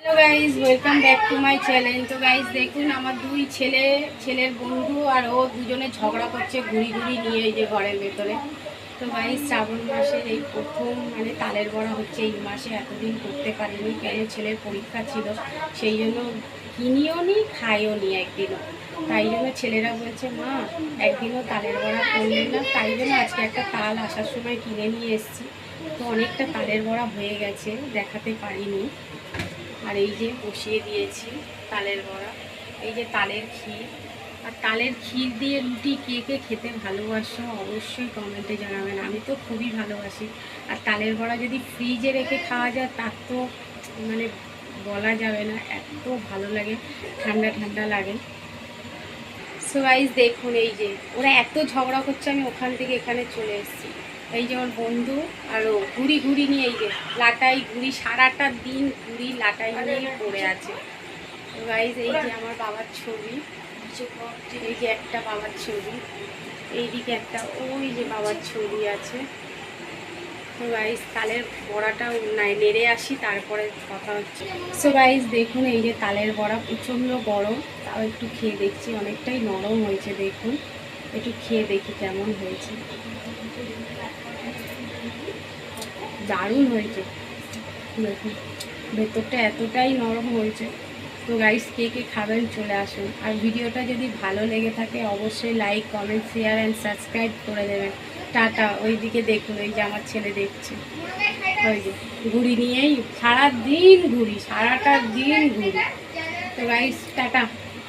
Hello guys, welcome back to my channel. তো guys দেখুন, আমার দুই ছেলের বন্ধু আর ও দুজনে ঝগড়া করছে ঘুড়ি নিয়ে এই যে ঘরের ভেতরে। তো গাইজ শ্রাবণ মাসের এই প্রথম তালের বড়া হচ্ছে এই মাসে। এতদিন করতে পারিনি, কেন ছেলের পরীক্ষা ছিল, সেই জন্য কিনিও নি খাইও নি একদিনও। তাই জন্য ছেলেরা বলছে, মা একদিনও তালের বড়া করলে না। তাই জন্য আজকে একটা তাল আসার সময় কিনে নিয়ে এসেছি। তো অনেকটা তালের বড়া হয়ে গেছে, দেখাতে পারিনি। আর এই যে বসিয়ে দিয়েছি তালের বড়া, এই যে তালের ক্ষীর। আর তালের ক্ষীর দিয়ে রুটি কে কে খেতে ভালোবাসো অবশ্যই কমেন্টে জানাবেন। আমি তো খুবই ভালোবাসি। আর তালের বড়া যদি ফ্রিজে রেখে খাওয়া যায় তার তো বলা যাবে না, এত ভালো লাগে, ঠান্ডা ঠান্ডা লাগে। সো গাইস দেখুন, এই যে ওরা এত ঝগড়া করছে, আমি ওখান থেকে এখানে চলে এসেছি। এই যে ওর বন্ধু আর ও ঘুড়ি নিয়ে, এই যে লাটাই ঘুড়ি, সারাটা দিন ঘুড়ি লাটাই নিয়ে পড়ে আছে। তো গাইস এই যে আমার বাবার ছবি, এই যে একটা বাবার ছবি, এইদিকে একটা, ওই যে বাবার ছবি আছে। তো গাইস তালের বড়াটা নেড়ে আসি, তারপরে কথা হচ্ছে। সো গাইস দেখুন, এই যে তালের বড়া প্রচণ্ড গরম, তাও একটু খেয়ে দেখছি, অনেকটাই নরম হয়েছে। দেখুন একটু খেয়ে দেখি কেমন হয়েছে। দারুণ হয়েছে, দেখুন ভেতরটা এতটাই নরম হয়েছে। তো গাইস কে কে খাবেন চলে আসুন। আর ভিডিওটা যদি ভালো লেগে থাকে অবশ্যই like, comment, share and subscribe করে দেবেন। টাটা। ওইদিকে দেখুন, এই যে আমার ছেলে দেখছে, ওই যে ঘুড়ি নিয়েই সারাটা দিন ঘুড়ি। তো গাইস টাটা।